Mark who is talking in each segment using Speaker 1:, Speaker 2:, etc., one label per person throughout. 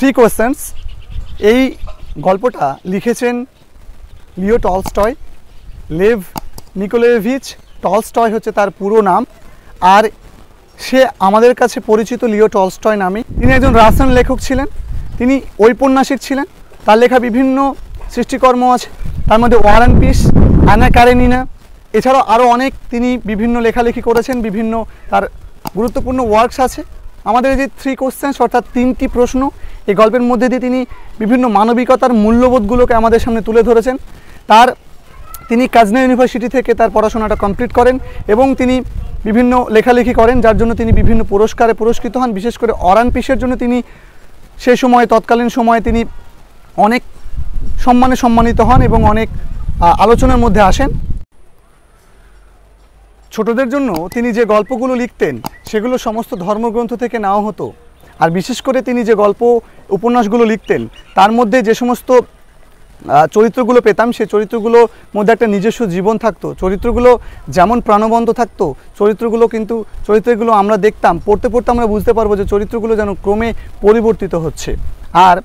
Speaker 1: Three questions. এই গল্পটা লিখেছেন লিও টলস্টয়। লেভ নিকোলেভিচ টলস্টয় হচ্ছে তার পুরো নাম, আর সে আমাদের কাছে পরিচিত লিও টলস্টয় নামে। তিনি একজন রাশিয়ান লেখক ছিলেন, তিনি ঔপন্যাসিক ছিলেন। তার লেখা বিভিন্ন সৃষ্টিকর্ম আছে, তার মধ্যে war and peace, Anna Karenina, এছাড়াও আরও অনেক তিনি বিভিন্ন লেখালেখি করেছেন, বিভিন্ন তার গুরুত্বপূর্ণ ওয়ার্কস আছে। আমাদের যে থ্রি কোশ্চেন্স অর্থাৎ তিনটি প্রশ্ন, এই গল্পের মধ্যে দিয়ে তিনি বিভিন্ন মানবিকতার মূল্যবোধগুলোকে আমাদের সামনে তুলে ধরেছেন। তিনি কাজনা ইউনিভার্সিটি থেকে তার পড়াশোনাটা কমপ্লিট করেন এবং তিনি বিভিন্ন লেখালেখি করেন, যার জন্য তিনি বিভিন্ন পুরস্কারে পুরস্কৃত হন। বিশেষ করে ওয়ার অ্যান্ড পিসের জন্য তিনি সে সময় তৎকালীন সময়ে তিনি অনেক সম্মানিত হন এবং অনেক আলোচনার মধ্যে আসেন। ছোটদের জন্য তিনি যে গল্পগুলো লিখতেন সেগুলো সমস্ত ধর্মগ্রন্থ থেকে নেওয়া হতো। আর বিশেষ করে তিনি যে গল্প উপন্যাসগুলো লিখতেন তার মধ্যে যে সমস্ত চরিত্রগুলো পেতাম, সেই চরিত্রগুলোর মধ্যে একটা নিজস্ব জীবন থাকতো। চরিত্রগুলো যেমন প্রাণবন্ত থাকতো, চরিত্রগুলো আমরা দেখতাম, পড়তে পড়তে আমরা বুঝতে পারবো যে চরিত্রগুলো যেন ক্রমে পরিবর্তিত হচ্ছে। আর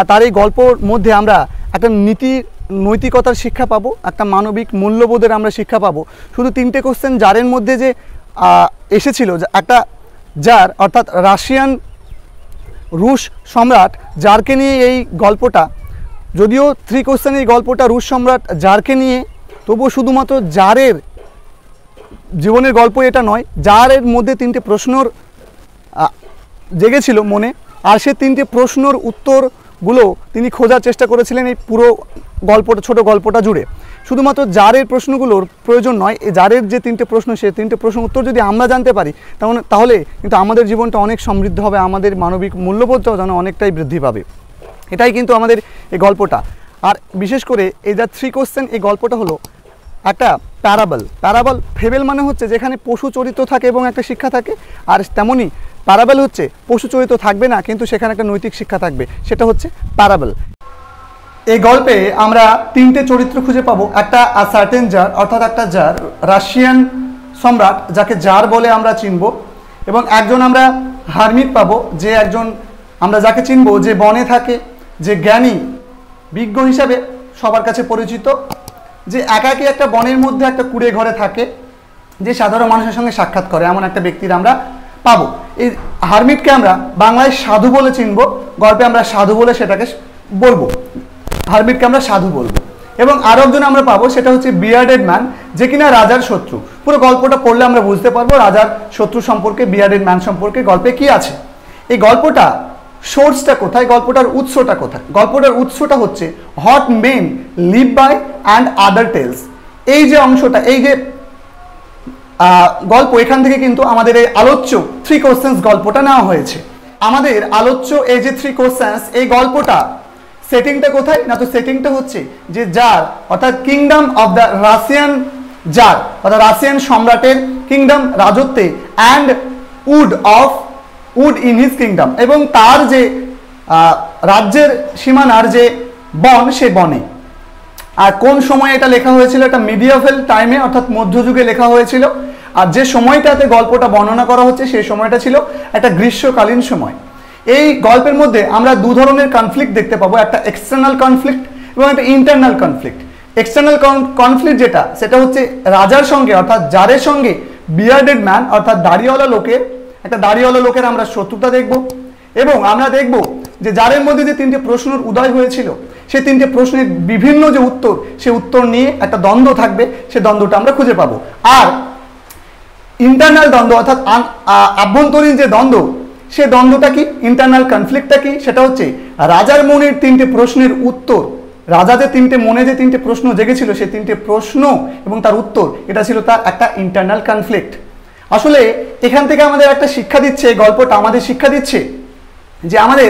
Speaker 1: তার এই গল্পর মধ্যে আমরা একটা নৈতিকতার শিক্ষা পাবো, একটা মানবিক মূল্যবোধের আমরা শিক্ষা পাবো। শুধু তিনটে কোশ্চেন জারের মধ্যে যে এসেছিল, একটা জার অর্থাৎ রুশ সম্রাট জারকে নিয়ে এই গল্পটা, যদিও থ্রি কোশ্চেন এই গল্পটা রুশ সম্রাট জারকে নিয়ে, তবুও শুধুমাত্র জারের জীবনের গল্প এটা নয়। জারের মধ্যে তিনটে প্রশ্নর জেগেছিল মনে, আর সে তিনটে প্রশ্নর উত্তরগুলো তিনি খোঁজার চেষ্টা করেছিলেন এই পুরো গল্পটা, ছোট গল্পটা জুড়ে। শুধুমাত্র জারের প্রশ্নগুলোর প্রয়োজন নয়, এই জারের যে তিনটে প্রশ্ন, সে তিনটে প্রশ্ন উত্তর যদি আমরা জানতে পারি তাহলে কিন্তু আমাদের জীবনটা অনেক সমৃদ্ধ হবে, আমাদের মানবিক মূল্যবোধটাও যেন অনেকটাই বৃদ্ধি পাবে। এটাই কিন্তু আমাদের এই গল্পটা। আর বিশেষ করে এই যা থ্রি কোশ্চেন, এই গল্পটা হলো একটা প্যারাবল। ফেবেল মানে হচ্ছে যেখানে পশু চরিত্র থাকে এবং একটা শিক্ষা থাকে, আর তেমনই প্যারাবল হচ্ছে পশু চরিত্র থাকবে না কিন্তু সেখানে একটা নৈতিক শিক্ষা থাকবে, সেটা হচ্ছে প্যারাবল। এই গল্পে আমরা তিনটে চরিত্র খুঁজে পাবো। একটা সার্টেন জার অর্থাৎ একটা জার, রাশিয়ান সম্রাট যাকে জার বলে আমরা চিনব, এবং একজন আমরা হারমিট পাবো, যে একজন আমরা যাকে চিনব যে বনে থাকে, যে জ্ঞানী বিজ্ঞ হিসাবে সবার কাছে পরিচিত, যে একাকী একটা বনের মধ্যে একটা কুঁড়ে ঘরে থাকে, যে সাধারণ মানুষের সঙ্গে সাক্ষাৎ করে, এমন একটা ব্যক্তির আমরা পাবো। এই হারমিটকে আমরা বাংলায় সাধু বলে চিনব, গল্পে আমরা সাধু বলে সেটাকে বলবো, হারমিটকে আমরা সাধু বলবো। এবং আরও একজন আমরা পাবো, সেটা হচ্ছে বিয়ার্ডেড ম্যান, যে কিনা রাজার শত্রু। পুরো গল্পটা পড়লে আমরা বুঝতে পারবো রাজার শত্রু সম্পর্কে, বিয়ার্ডেড ম্যান সম্পর্কে গল্পে কি আছে। এই গল্পটা সোর্সটা কোথায়, গল্পটার উৎসটা কোথায়? গল্পটার উৎসটা হচ্ছে what men live by and other tales. এই যে অংশটা, এই যে গল্প, এখান থেকে কিন্তু আমাদের এই আলোচ্য থ্রি কোশ্চেন্স গল্পটা নেওয়া হয়েছে। আমাদের আলোচ্য এই যে থ্রি কোশ্চেন্স, এই গল্পটা সেটিংটা কোথায়? না, তো সেটিংটা হচ্ছে যে জার অর্থাৎ kingdom of the Russian tsar, অর্থাৎ রাশিয়ান সম্রাটের কিংডম, রাজত্বে, and would in his kingdom, এবং তার যে রাজ্যের সীমানার যে বন, সে বনে। আর কোন সময়ে এটা লেখা হয়েছিল? এটা মিডিয়াভেল টাইমে অর্থাৎ মধ্যযুগে লেখা হয়েছিল। আর যে সময়টাতে গল্পটা বর্ণনা করা হচ্ছে সেই সময়টা ছিল একটা গ্রীষ্মকালীন সময়। এই গল্পের মধ্যে আমরা দু ধরনের কনফ্লিক্ট দেখতে পাবো, একটা এক্সটার্নাল কনফ্লিক্ট এবং একটা ইন্টারনাল কনফ্লিক্ট। এক্সটার্নাল কনফ্লিক্ট যেটা, সেটা হচ্ছে রাজার সঙ্গে অর্থাৎ জারের সঙ্গে বিয়ার্ডেড ম্যান অর্থাৎ দাড়িওয়ালা লোকের আমরা শত্রুতা দেখব। এবং আমরা দেখব যে জারের মধ্যে যে তিনটে প্রশ্নের উদয় হয়েছিল, সেই তিনটে প্রশ্নের বিভিন্ন যে উত্তর, সেই উত্তর নিয়ে একটা দ্বন্দ্ব থাকবে, সেই দ্বন্দ্বটা আমরা খুঁজে পাবো। আর ইন্টারনাল দ্বন্দ্ব অর্থাৎ আভ্যন্তরীণ যে দ্বন্দ্ব, সে দ্বন্দ্বটা কি, ইন্টারনাল কনফ্লিক্টটা কি? সেটা হচ্ছে রাজার মনের তিনটে প্রশ্নের উত্তর, রাজা যে মনে যে তিনটে প্রশ্ন জেগেছিল, সেই তিনটে প্রশ্ন এবং তার উত্তর, এটা ছিল তার একটা ইন্টারনাল কনফ্লিক্ট। আসলে এখান থেকে আমাদের একটা শিক্ষা দিচ্ছে, এই গল্পটা আমাদের শিক্ষা দিচ্ছে যে আমাদের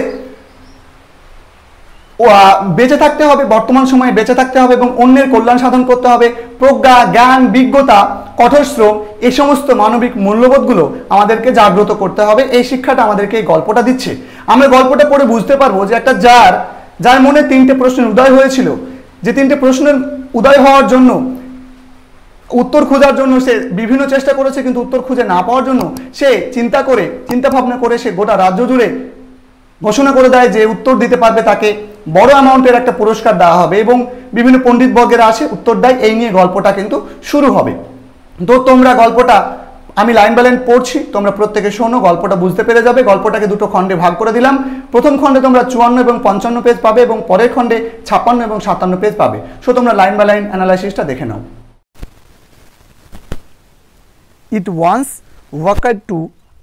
Speaker 1: বেঁচে থাকতে হবে, বর্তমান সময়ে বেঁচে থাকতে হবে এবং অন্যের কল্যাণ সাধন করতে হবে। প্রজ্ঞা, জ্ঞান, বিজ্ঞতা, কঠোর শ্রম, এই সমস্ত মানবিক মূল্যবোধগুলো আমাদেরকে জাগ্রত করতে হবে। এই শিক্ষাটা আমাদেরকে এই গল্পটা দিচ্ছে। আমরা গল্পটা পড়ে বুঝতে পারবো যে একটা যার মনে তিনটে প্রশ্নের উদয় হয়েছিল, যে তিনটে প্রশ্নের উদয় হওয়ার জন্য, উত্তর খোঁজার জন্য সে বিভিন্ন চেষ্টা করেছে, কিন্তু উত্তর খুঁজে না পাওয়ার জন্য সে চিন্তা ভাবনা করে সে গোটা রাজ্য জুড়ে ঘোষণা করে দেয় যে উত্তর দিতে পারবে তাকে বড় অ্যামাউন্টের একটা পুরস্কার দেওয়া হবে এবং বিভিন্ন পণ্ডিত বর্গেরা আসে উত্তর দেয়। এই নিয়ে গল্পটা কিন্তু শুরু হবে। তো তোমরা গল্পটা আমি লাইন বাই লাইন পড়ছি, তোমরা প্রত্যেকে শোনো, গল্পটা বুঝতে পেরে যাবে। গল্পটাকে দুটো খণ্ডে ভাগ করে দিলাম। প্রথম খণ্ডে তোমরা 54 এবং 55 পেজ পাবে এবং পরের খণ্ডে 56 এবং 57 পেজ পাবে। সো তোমরা লাইন বাই লাইন অ্যানালাইসিসটা দেখে নাও। It once occurred to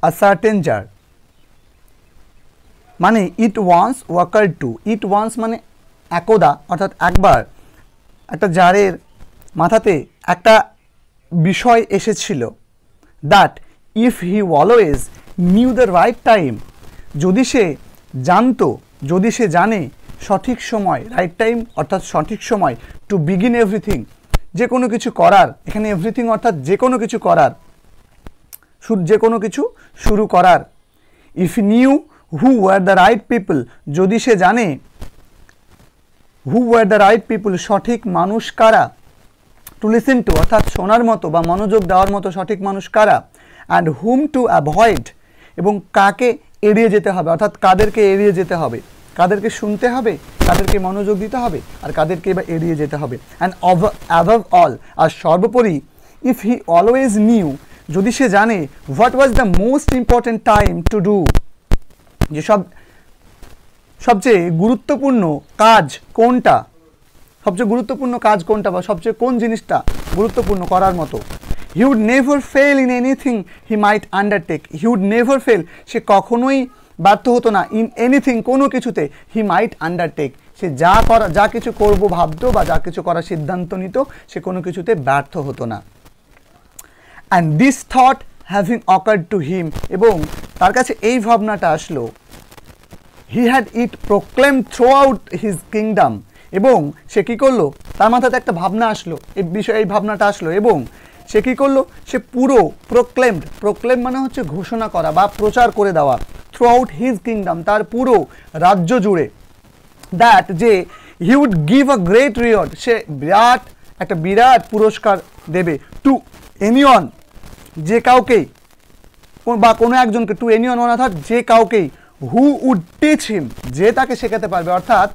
Speaker 1: a certain jar, মানে it once occurred to, it once মানে একদা অর্থাৎ একবার একটা জারের মাথাতে একটা বিষয় এসেছিল, that if he always knew the right time, যদি সে জানতো, যদি সে জানে সঠিক সময়, রাইট টাইম অর্থাৎ সঠিক সময়, টু বিগিন এভরিথিং, যে কোনো কিছু করার, এখানে এভরিথিং অর্থাৎ যে কোনো কিছু করার, যে কোনো কিছু শুরু করার। If new who were the right people, যদি সে জানে হু ওয়ার দ্য রাইট পিপল, সঠিক মানুষ কারা, টু লিসেন টু অর্থাৎ শোনার মতো বা মনোযোগ দেওয়ার মতো সঠিক মানুষ কারা, অ্যান্ড হুম টু অ্যাভয়েড, এবং কাকে এড়িয়ে যেতে হবে অর্থাৎ কাদেরকে এড়িয়ে যেতে হবে, কাদেরকে শুনতে হবে, কাদেরকে মনোযোগ দিতে হবে আর কাদেরকে এবার এড়িয়ে যেতে হবে। অ্যান্ড অ্যাবভ অল, আর সর্বোপরি, ইফ হি অলওয়েজ নিউ, যদি সে জানে what was the most important time to do, যে সবচেয়ে গুরুত্বপূর্ণ কাজ কোনটা, সবচেয়ে গুরুত্বপূর্ণ কাজ কোনটা বা সবচেয়ে কোন জিনিসটা গুরুত্বপূর্ণ করার মতো। He would never fail in anything he might undertake, he would never fail, সে কখনোই ব্যর্থ হতো না, ইন এনিথিং কোনো কিছুতে, হি মাইট আন্ডারটেক, সে যা কিছু করবো ভাবতো বা যা কিছু করার সিদ্ধান্ত নিত সে কোনো কিছুতে ব্যর্থ হতো না। And this thought having occurred to him, এবং তার কাছে এই ভাবনাটা আসলো, he had it proclaim through out his kingdom, এবং সে কী করলো, তার মাথাতে একটা ভাবনা আসলো, এই ভাবনাটা আসলো এবং সে কী করলো, সে পুরো প্রোক্লেম মানে হচ্ছে ঘোষণা করা বা প্রচার করে দেওয়া, থ্রু আউট হিজ কিংডম, তার পুরো রাজ্য জুড়ে, দ্যাট যে he would give a great reward, সে একটা বিরাট পুরস্কার দেবে, টু এনিওয়ান, যে কাউকেই বা কোনো একজনকে, টু এনিওয়ান অর্থাৎ যে কাউকেই, হু উড টিচ হিম, যে তাকে শেখাতে পারবে, অর্থাৎ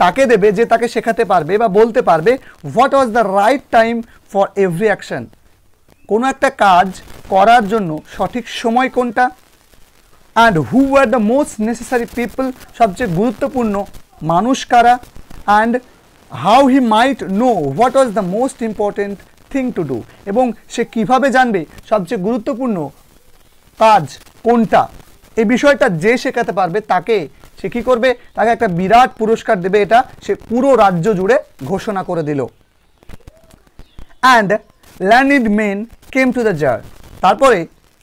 Speaker 1: তাকে দেবে যে তাকে শেখাতে পারবে বা বলতে পারবে what was the right time for every action, কোনো একটা কাজ করার জন্য সঠিক সময় কোনটা, and who were the most necessary people, সবচেয়ে গুরুত্বপূর্ণ মানুষ কারা, and how he might know what was the most important thing to do, এবং সে কিভাবে জানবে সবচেয়ে গুরুত্বপূর্ণ কাজ কোনটা, এই বিষয়টা যে শেখাতে পারবে তাকে সে কী করবে, তাকে একটা বিরাট পুরস্কার দেবে, এটা সে পুরো রাজ্য জুড়ে ঘোষণা করে দিল। And learned men came to the tsar, তারপরে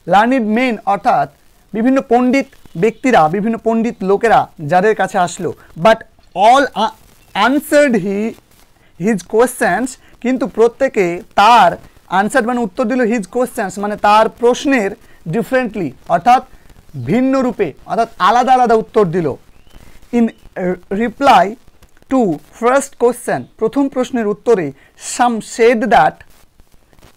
Speaker 1: লার্নিড মেন অর্থাৎ বিভিন্ন পণ্ডিত ব্যক্তিরা, বিভিন্ন পণ্ডিত লোকেরা যাদের কাছে আসলো, but all answered his questions, কিন্তু প্রত্যেকে তার আনসার মানে উত্তর দিল, হিজ কোয়েশ্চেন্স মানে তার প্রশ্নের ডিফারেন্টলি অর্থাৎ ভিন্ন রূপে অর্থাৎ আলাদা আলাদা উত্তর দিল। In reply to first question, প্রথম প্রশ্নের উত্তরে, সাম সেড দ্যাট,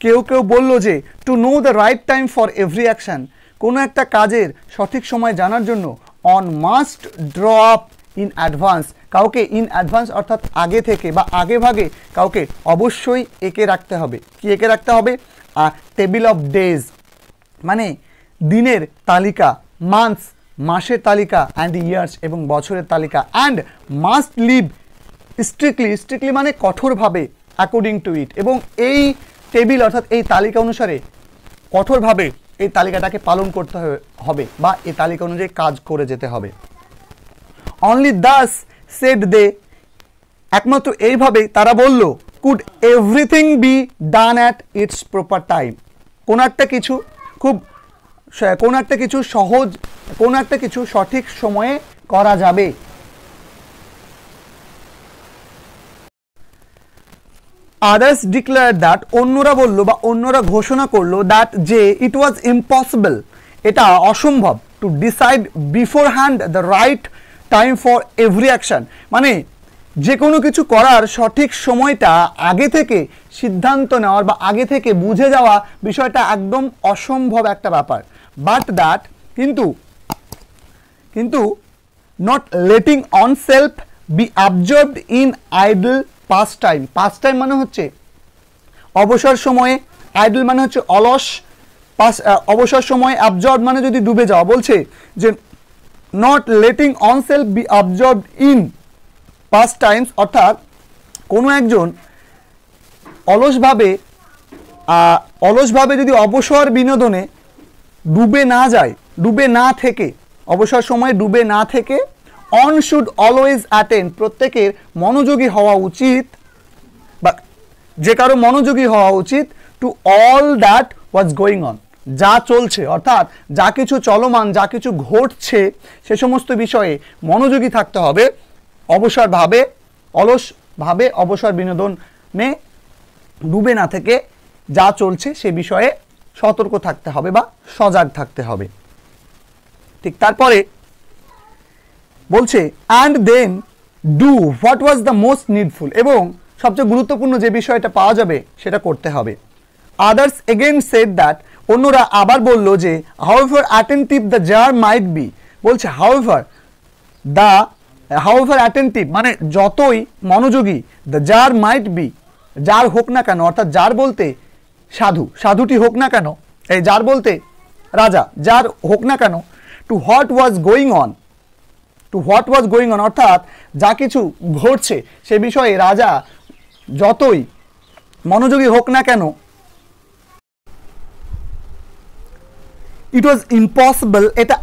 Speaker 1: কেউ বলল যে, to know the right time for every action, কোনো একটা কাজের সঠিক সময় জানার জন্য, on must draw up in advance, কাউকে ইন অ্যাডভান্স অর্থাৎ আগে থেকে বা আগে ভাগে কাউকে অবশ্যই এঁকে রাখতে হবে। কি এঁকে রাখতে হবে? টেবিল অফ ডেজ মানে দিনের তালিকা, মান্থস মাসের তালিকা, অ্যান্ড ইয়ার্স এবং বছরের তালিকা, অ্যান্ড মাস্ট লিভ স্ট্রিক্টলি মানে কঠোরভাবে, অ্যাকর্ডিং টু ইট, এবং এই টেবিল অর্থাৎ এই তালিকা অনুসারে কঠোরভাবে এই তালিকাটাকে পালন করতে হবে বা এই তালিকা অনুযায়ী কাজ করে যেতে হবে। অনলি দাস সেড দে, একমাত্র এইভাবেই তারা বলল, could everything be done at it's proper time, কোনো একটা কিছু সহজ, কোনো একটা কিছু সঠিক সময়ে করা যাবে। আদার্স ডিক্লেয়ার দ্যাট, অন্যরা বলল বা অন্যরা ঘোষণা করলো, দ্যাট যে ইট ওয়াজ ইম্পসিবল, এটা অসম্ভব, to decide before hand the right time for every action, মানে যে কোনো কিছু করার সঠিক সময়টা আগে থেকে সিদ্ধান্ত নেওয়ার বা আগে থেকে বুঝে যাওয়া বিষয়টা একদম অসম্ভব একটা ব্যাপার। বাট দ্যাট, কিন্তু not letting oneself be absorbed in idle pastime. Pastime মানে হচ্ছে অবসর সময়ে, আইডল মানে হচ্ছে অলস, অবসর সময়, অ্যাবজর্ব মানে যদি ডুবে যাওয়া। বলছে যে not letting oneself be absorbed in pastimes, অর্থাৎ কোনো একজন অলসভাবে যদি অবসর বিনোদনে ডুবে না যায়, ডুবে না থেকে, অবসর সময় ডুবে না থেকে, অন শুড অলওয়েজ অ্যাটেন্ড, প্রত্যেকের মনোযোগী হওয়া উচিত, বা যে কারো মনোযোগী হওয়া উচিত, to all that was going on, যা চলছে, অর্থাৎ যা কিছু চলমান, যা কিছু ঘটছে সে সমস্ত বিষয়ে মনোযোগী থাকতে হবে। অলসভাবে অবসর বিনোদনে ডুবে না থেকে যা চলছে সে বিষয়ে সতর্ক থাকতে হবে বা সজাগ থাকতে হবে। ঠিক তারপরে বলছে and then do what was the most needful, এবং সবচেয়ে গুরুত্বপূর্ণ যে বিষয়টা পাওয়া যাবে সেটা করতে হবে। আদার্স এগেন সেড দ্যাট, অন্যরা আবার বলল যে however attentive the tsar might be, বলছে হাউএভার অ্যাটেন্টিভ মানে যতই মনোযোগী, দ্য জার মাইট বি, যার হোক না কেন, অর্থাৎ যার বলতে সাধুটি হোক না কেন, এই যার বলতে রাজা, যার হোক না কেন, to what was going on, অর্থাৎ যা কিছু ঘটছে সে বিষয়ে রাজা যতই মনোযোগী হোক না কেন, ইট ওয়াজ ইম্পসিবল, এটা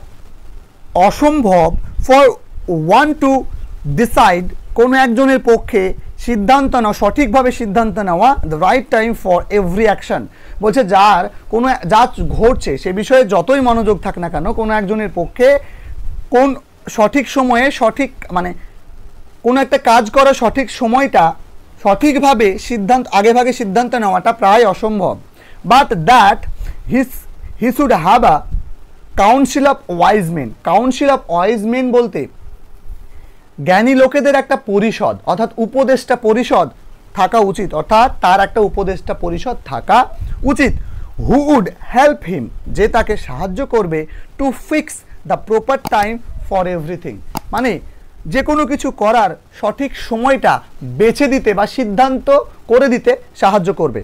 Speaker 1: অসম্ভব, ফর ওয়ান টু ডিসাইড, কোনো একজনের পক্ষে সিদ্ধান্ত নেওয়া, সঠিকভাবে সিদ্ধান্ত নেওয়া, the right time for every action. বলছে যা ঘটছে সে বিষয়ে যতই মনোযোগ থাক না কেন, কোনো একজনের পক্ষে কোন সঠিক সময়ে মানে কোনো একটা কাজ করার সঠিক সময়টা সঠিকভাবে আগেভাগে সিদ্ধান্ত নেওয়াটা প্রায় অসম্ভব। But that he should have a council of wise men. Council of wise men বলতে জ্ঞানী লোকেদের একটা পরিষদ, অর্থাৎ উপদেষ্টা পরিষদ থাকা উচিত, অর্থাৎ তার একটা উপদেষ্টা পরিষদ থাকা উচিত। হু উড হেল্প হিম, যে তাকে সাহায্য করবে, to fix the proper time for everything, মানে যে কোনো কিছু করার সঠিক সময়টা বেছে দিতে বা সিদ্ধান্ত করে দিতে সাহায্য করবে।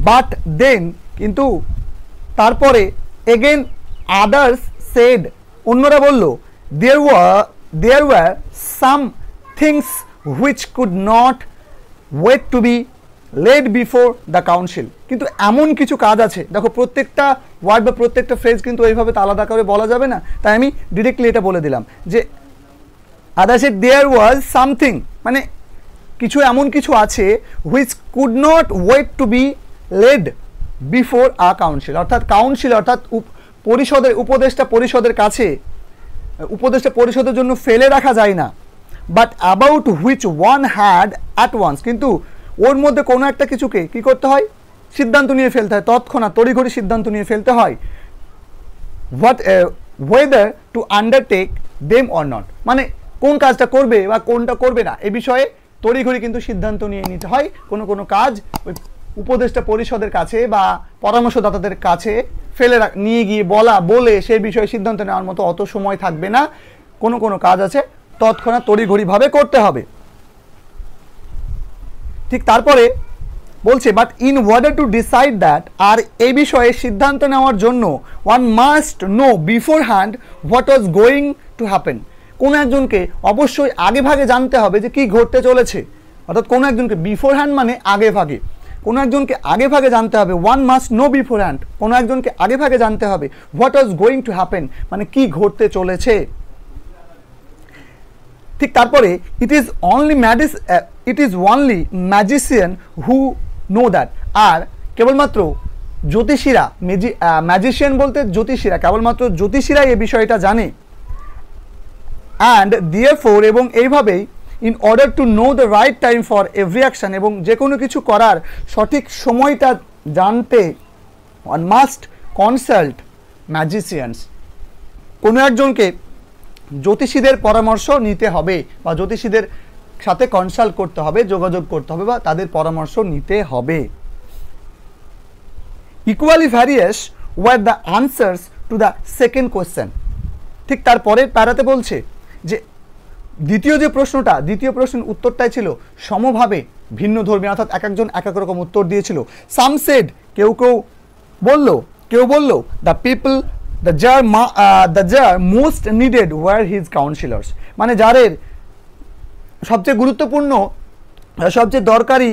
Speaker 1: বাট দেন, কিন্তু তারপরে এগেন আদার্স সেড, অন্যরা বলল, there were some things which could not wait to be laid before the council, কিন্তু এমন কিছু কাজ আছে, দেখো প্রত্যেকটা ওয়ার্ড বা প্রত্যেকটা ফ্রেজ কিন্তু এইভাবে আলাদা করে বলা যাবে না, তাই আমি ডিরেক্টলি এটা বলে দিলাম যে আদার সেড দেয়ার ওয়াজ সামথিং, মানে কিছু এমন কিছু আছে, which could not wait to be laid before a council, অর্থাৎ উপদেষ্টা পরিষদের কাছে, উপদেষ্টা পরিষদের জন্য ফেলে রাখা যায় না। But about which one had at once, কিন্তু ওর মধ্যে কোনো একটা কিছুকে কি করতে হয়, সিদ্ধান্ত নিয়ে ফেলতে হয়, তৎক্ষণাৎ তড়িঘড়ি সিদ্ধান্ত নিয়ে ফেলতে হয়। Weather two undertake them or not, মানে কোন কাজটা করবে বা কোনটা করবে না এ বিষয়ে তড়িঘড়ি কিন্তু সিদ্ধান্ত নিয়ে নিতে হয়। কোনো কাজ ওই উপদেষ্টা পরিষদের কাছে বা পরামর্শদাতাদের কাছে নিয়ে গিয়ে বলে সেই বিষয়ে সিদ্ধান্ত নেওয়ার মতো অত সময় থাকবে না। কোনো কাজ আছে তৎক্ষণাৎ তড়িঘড়িভাবে করতে হবে। ঠিক তারপরে বলছে but in order to decide that, আর এই বিষয়ে সিদ্ধান্ত নেওয়ার জন্য one must know beforehand what was going to happen, কোনো একজনকে অবশ্যই আগেভাগে জানতে হবে যে কি ঘটতে চলেছে, অর্থাৎ কোনো একজনকে বিফোর হ্যান্ড মানে আগেভাগে, কোনো একজনকে আগেভাগে জানতে হবে। One must know beforehand, কোনো একজনকে আগেভাগে জানতে হবে। What was going to happen মানে কি ঘটতে চলেছে। ঠিক তারপরে it is only magician who know that, আর কেবলমাত্র জ্যোতিষীরা, ম্যাজিশিয়ান বলতে জ্যোতিষীরা, কেবলমাত্র জ্যোতিষীরাই এই বিষয়টা জানে। অ্যান্ড দিয়ারফোর, এবং এইভাবেই in order to know the right time for every action, এবং যে কোনো কিছু করার সঠিক সময়টা জানতে ওয়ান মাস্ট কনসাল্ট ম্যাজিশিয়ানস, কোনো একজনকে জ্যোতিষীদের পরামর্শ নিতে হবে বা জ্যোতিষীদের সাথে কনসাল্ট করতে হবে, যোগাযোগ করতে হবে বা তাদের পরামর্শ নিতে হবে। Equally various were the answers to the second question. ঠিক তারপরের প্যারাতে বলছে যে দ্বিতীয় প্রশ্নের উত্তরটাই ছিল সমভাবে ভিন্ন ধর্মী, অর্থাৎ এক একজন এক এক রকম উত্তর দিয়েছিল। সাম সেড, কেউ বলল the tsar most needed were his councillors, মানে জারের সবচেয়ে গুরুত্বপূর্ণ সবচেয়ে দরকারি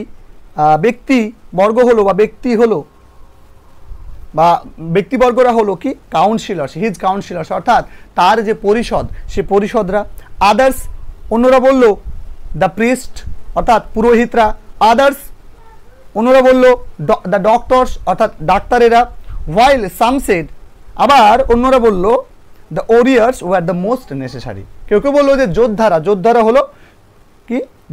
Speaker 1: ব্যক্তিবর্গরা হলো কি কাউন্সিলর্স, হিজ কাউন্সিলর্স, অর্থাৎ তার যে পরিষদ সে পরিষদরা। আদার্স, অন্যরা বলল দ্য প্রিস্ট অর্থাৎ পুরোহিতরা। আদার্স, অন্যরা বলল দ্য ডক্টরস অর্থাৎ ডাক্তারেরা। হোয়াইল সাম সেড, আবার অন্যরা বলল the warriors were the most necessary. কেউ বললো যে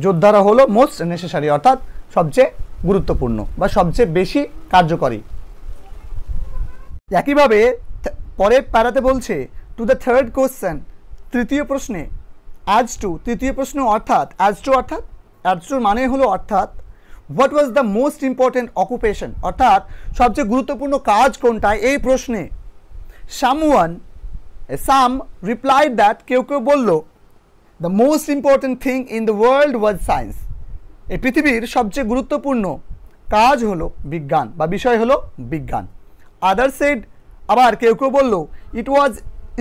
Speaker 1: যোদ্ধারা হলো মোস্ট নেসেসারি, অর্থাৎ সবচেয়ে গুরুত্বপূর্ণ বা সবচেয়ে বেশি কার্যকরী। একইভাবে পরের প্যারাতে বলছে টু দ্য থার্ড কোশ্চেন, তৃতীয় প্রশ্নে তৃতীয় প্রশ্ন অর্থাৎ অ্যাজ টুর মানে হলো অর্থাৎ what was the most important occupation, অর্থাৎ সবচেয়ে গুরুত্বপূর্ণ কাজ কোনটা এই প্রশ্নে। সাম রিপ্লাইড দ্যাট, কেউ বলল the most important thing in the world was science, এই পৃথিবীর সবচেয়ে গুরুত্বপূর্ণ কাজ হলো বিজ্ঞান বা বিষয় হলো বিজ্ঞান। আদার সেড, আবার কেউ বলল ইট ওয়াজ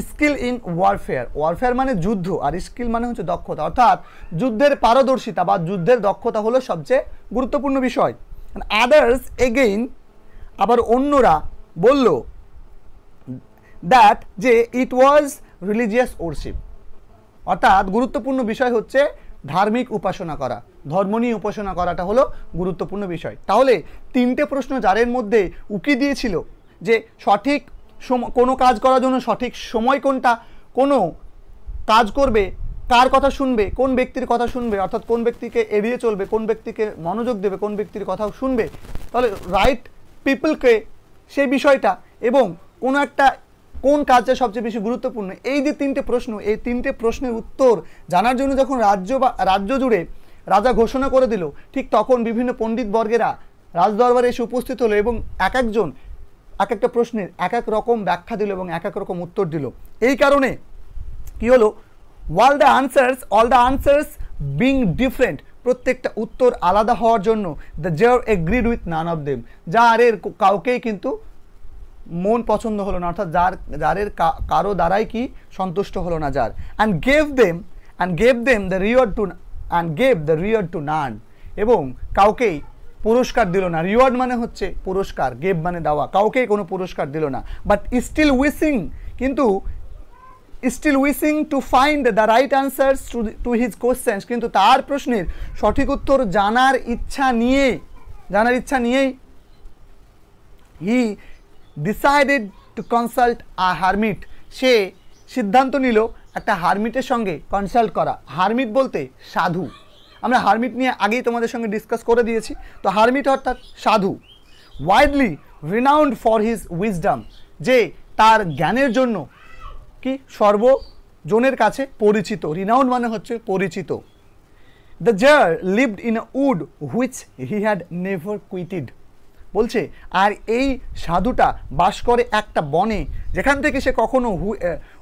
Speaker 1: স্কিল ইন ওয়ারফেয়ার মানে যুদ্ধ, আর স্কিল মানে হচ্ছে দক্ষতা, অর্থাৎ যুদ্ধের পারদর্শিতা বা যুদ্ধের দক্ষতা হলো সবচেয়ে গুরুত্বপূর্ণ বিষয়। আদার্স এগেইন, আবার অন্যরা বলল দ্যাট যে ইট ওয়াজ রিলিজিয়াস ওরশিপ, অর্থাৎ গুরুত্বপূর্ণ বিষয় হচ্ছে ধার্মিক উপাসনা করা, ধর্ম নিয়ে উপাসনা করাটা হলো গুরুত্বপূর্ণ বিষয়। তাহলে তিনটে প্রশ্ন জারের মধ্যে উকি দিয়েছিল যে সঠিক কোনো কাজ করার জন্য সঠিক সময় কোনটা, কোনো কাজ করবে কার কথা শুনবে, কোন ব্যক্তির কথা শুনবে, অর্থাৎ কোন ব্যক্তিকে এড়িয়ে চলবে, কোন ব্যক্তিকে মনোযোগ দেবে, কোন ব্যক্তির কথাও শুনবে, তাহলে রাইট পিপলকে সেই বিষয়টা, এবং কোন কাজটা সবচেয়ে বেশি গুরুত্বপূর্ণ, এই যে তিনটে প্রশ্ন, এই তিনটে প্রশ্নের উত্তর জানার জন্য যখন রাজ্য জুড়ে রাজা ঘোষণা করে দিল, ঠিক তখন বিভিন্ন পণ্ডিত বর্গেরা রাজদরবারে এসে উপস্থিত হলো এবং এক একটা প্রশ্নের এক এক রকম ব্যাখ্যা দিল এবং এক এক রকম উত্তর দিল। এই কারণে কি হলো, all the answers being different, প্রত্যেকটা উত্তর আলাদা হওয়ার জন্য the tsar agreed with none of them, জারের কাউকেই কিন্তু মন পছন্দ হলো না, অর্থাৎ জারের কারো দ্বারাই কি সন্তুষ্ট হলো না tsar. And gave them the reward to none, এবং কাউকেই পুরস্কার দিল না। রিওয়ার্ড মানে হচ্ছে পুরস্কার, গেভ মানে দেওয়া, কাউকেই কোনো পুরস্কার দিল না। But still wishing to find the right answers to his questions, কিন্তু তার প্রশ্নের সঠিক উত্তর জানার ইচ্ছা নিয়েই he decided to consult a hermit, সে সিদ্ধান্ত নিল একটা হারমিটের সঙ্গে কনসাল্ট করা। হারমিট বলতে সাধু, আমরা হারমিট নিয়ে আগেই তোমাদের সঙ্গে ডিসকাস করে দিয়েছি। তো হারমিট অর্থাৎ সাধু। Widely renowned for his wisdom, যে তার জ্ঞানের জন্য কি সর্বজনের কাছে পরিচিত। রিনাউন্ড মানে হচ্ছে পরিচিত। The tsar lived in a wood which he had never quitted, বলছে আর এই সাধুটা বাস করে একটা বনে যেখান থেকে সে কখনো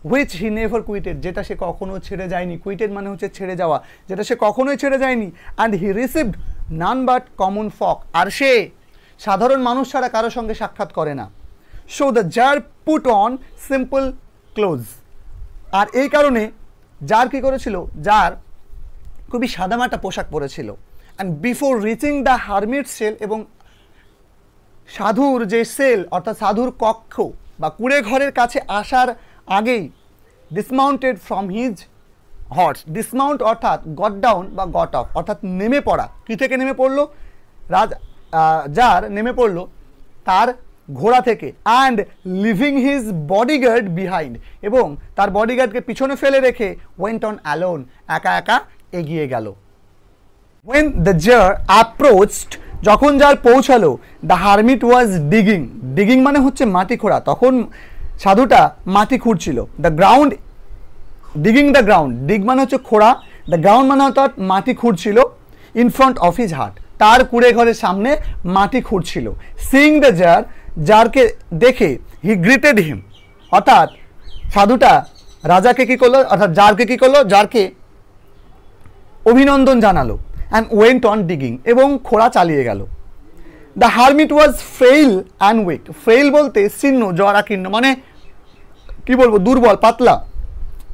Speaker 1: হুইচ হি নেভার কুইটেড, যেটা সে কখনো ছেড়ে যায়নি। কুইটেড মানে হচ্ছে ছেড়ে যাওয়া, যেটা সে কখনোই ছেড়ে যায়নি। And he received none but common folk, আর সে সাধারণ মানুষ ছাড়া কারোর সঙ্গে সাক্ষাৎ করে না। So the tsar put on simple clothes, আর এই কারণে জার কী করেছিল, জার খুবই সাদামাটা পোশাক পরেছিল। And before reaching the hermit cell, এবং সাধুর যে সেল অর্থাৎ সাধুর কক্ষ বা কুঁড়ে ঘরের কাছে আসার আগেই ডিসমাউন্টেড ফ্রম হিজ হর্স, ডিসমাউন্ট অর্থাৎ গট ডাউন বা গট অফ, অর্থাৎ নেমে পড়া। কী থেকে নেমে পড়লো, জার নেমে পড়লো তার ঘোড়া থেকে। And living his bodyguard behind, এবং তার বডিগার্ডকে পিছনে ফেলে রেখে ওয়েন্ট অন অ্যালোন, একা একা এগিয়ে গেল। ওয়েন দ্য জার অ্যাপ্রোচড, যখন যার পৌঁছালো, দ্য হারমিট ওয়াজ ডিগিং মানে হচ্ছে মাটি খোঁড়া, তখন সাধুটা মাটি খুঁড়ছিল। The ground digging the ground, dig মানে হচ্ছে খোঁড়া, দ্য গ্রাউন্ড মানে অর্থাৎ মাটি খুঁড়ছিল। In front of his hut, তার কুঁড়ে ঘরের সামনে মাটি খুঁড়ছিল। সিইং দ্য জারকে দেখে হি গ্রিটেড হিম, অর্থাৎ সাধুটা রাজাকে কি করলো, অর্থাৎ জারকে কি করলো, জারকে অভিনন্দন জানালো, অ্যান্ড ওয়েন্ট অন ডিগিং, এবং খোঁড়া চালিয়ে গেল। The hermit was frail and weak. Frail বলতে শীর্ণ, জরাকীর্ণ, মানে কি বলবো, দুর্বল, পাতলা,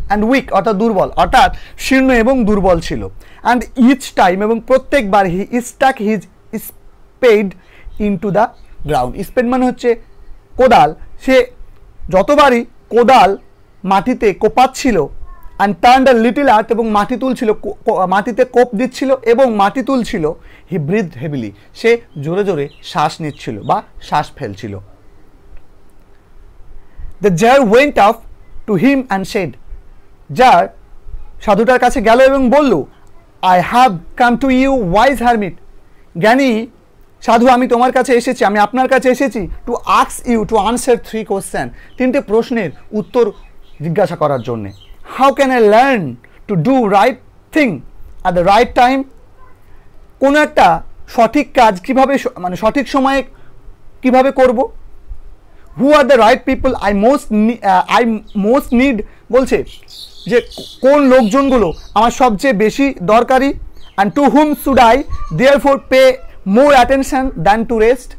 Speaker 1: অ্যান্ড উইক অর্থাৎ দুর্বল, অর্থাৎ শীর্ণ এবং দুর্বল ছিল। অ্যান্ড ইচ টাইম, এবং প্রত্যেকবার he stuck his spade into the ground. Spade মানে হচ্ছে কোদাল, সে যতবারই কোদাল মাটিতে কোপাচ্ছিল, and turn the little earth, এবং মাটি তুলছিল, মাটিতে কোপ দিচ্ছিল এবং মাটি তুলছিল। হি ব্রিথড হেভিলি, সে জোরে জোরে শ্বাস নিচ্ছিল বা শ্বাস ফেলছিল। The czar went up to him and said, czar সাধুটার কাছে গেল এবং বলল, I have come to you wise hermit, জ্ঞানী সাধু আমি তোমার কাছে এসেছি, আমি আপনার কাছে এসেছি, to ask you to answer 3 question, 3টে প্রশ্নের উত্তর জিজ্ঞাসা করার জন্যে। How can I learn to do right thing at the right time, কোনো একটা সঠিক কাজ কিভাবে, মানে সঠিক সময়ে কিভাবে করব। Who are the right people I most need, বলছে যে কোন লোকজনগুলো আমার সবচেয়ে বেশি দরকারি। And to whom should I therefore pay more attention than to rest,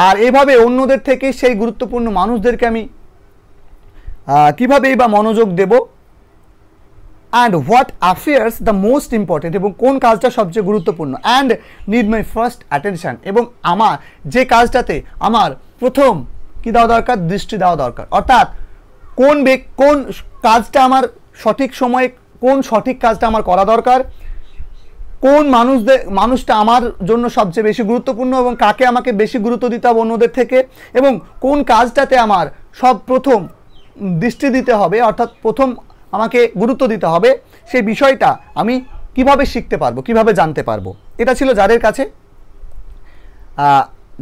Speaker 1: আর এভাবে অন্যদের থেকে সেই গুরুত্বপূর্ণ মানুষদেরকে আমি কীভাবেই বা মনোযোগ দেব। And what affairs the most important, এবং কোন কাজটা সবচেয়ে গুরুত্বপূর্ণ। And need my first attention, এবং আমার যে কাজটাতে আমার প্রথম কী দেওয়া দরকার, দৃষ্টি দেওয়া দরকার, অর্থাৎ কোন কাজটা আমার সঠিক সময়ে, কোন সঠিক কাজটা আমার করা দরকার, কোন মানুষটা আমার জন্য সবচেয়ে বেশি গুরুত্বপূর্ণ এবং কাকে আমাকে বেশি গুরুত্ব দিতে হবে অন্যদের থেকে, এবং কোন কাজটাতে আমার প্রথম দৃষ্টি দিতে হবে, অর্থাৎ প্রথম আমাকে গুরুত্ব দিতে হবে, সেই বিষয়টা আমি কিভাবে শিখতে পারবো, কিভাবে জানতে পারবো। এটা ছিল জারের কাছে,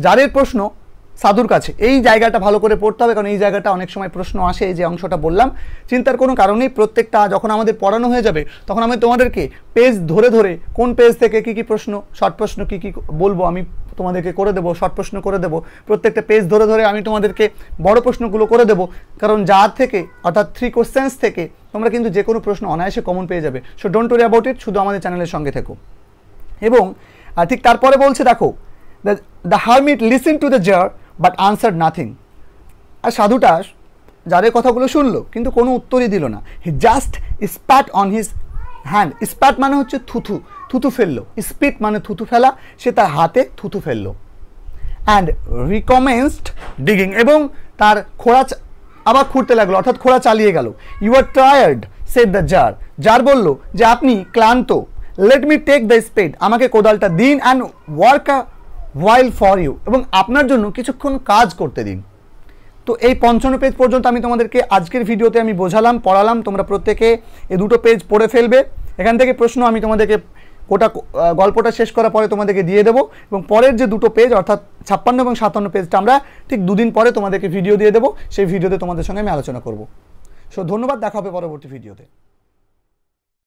Speaker 1: জারের প্রশ্ন সাধুর কাছে। এই জায়গাটা ভালো করে পড়তে হবে, কারণ এই জায়গাটা অনেক সময় প্রশ্ন আসে। এই যে অংশটা বললাম, চিন্তার কোনো কারণেই, প্রত্যেকটা যখন আমাদের পড়ানো হয়ে যাবে তখন আমি তোমাদেরকে পেজ ধরে ধরে কোন পেজ থেকে কী কী প্রশ্ন, শর্ট প্রশ্ন কী কী বলবো আমি তোমাদেরকে করে দেবো, শর্ট প্রশ্ন করে দেবো, প্রত্যেকটা পেজ ধরে ধরে আমি তোমাদেরকে বড় প্রশ্নগুলো করে দেবো। কারণ যার থেকে, অর্থাৎ 3 কোশ্চেন্স থেকে তোমরা কিন্তু যে কোনো প্রশ্ন অনায়াসে কমন পেয়ে যাবে। So don't worry about it, শুধু আমাদের চ্যানেলের সঙ্গে থেকো। এবং ঠিক তারপরে বলছে, দেখো, the hermit listen to the czar but answered nothing. আর সাধুটা যাদের কথাগুলো শুনলো কিন্তু কোনো উত্তরই দিল না। He just spat on his hand. Spat মানে হচ্ছে থুথু, থুথু ফেললো। স্পিট মানে থুথু ফেলা, সে তার হাতে থুথু ফেললো। অ্যান্ড রিকমেন্সড ডিগিং, এবং তার খোঁড়া আবার খুঁড়তে লাগলো, অর্থাৎ খোঁড়া চালিয়ে গেল। You are tired said the tsar. Tsar বলল যে আপনি ক্লান্ত। Let me take the spade, আমাকে কোদালটা দিন। And work a while for you, এবং আপনার জন্য কিছুক্ষণ কাজ করতে দিন। তো এই 55 পেজ পর্যন্ত আমি তোমাদেরকে আজকের ভিডিওতে আমি বোঝালাম, পড়ালাম। তোমরা প্রত্যেকে এই 2টো পেজ পড়ে ফেলবে। এখান থেকে প্রশ্ন আমি তোমাদেরকে গোটা গল্পটা শেষ করার পরে তোমাদেরকে দিয়ে দেবো, এবং পরের যে 2টো পেজ অর্থাৎ 56 এবং 57 পেজটা আমরা ঠিক 2 দিন পরে তোমাদেরকে ভিডিও দিয়ে দেবো। সেই ভিডিওতে তোমাদের সঙ্গে আমি আলোচনা করব। সো ধন্যবাদ, দেখা হবে পরবর্তী ভিডিওতে।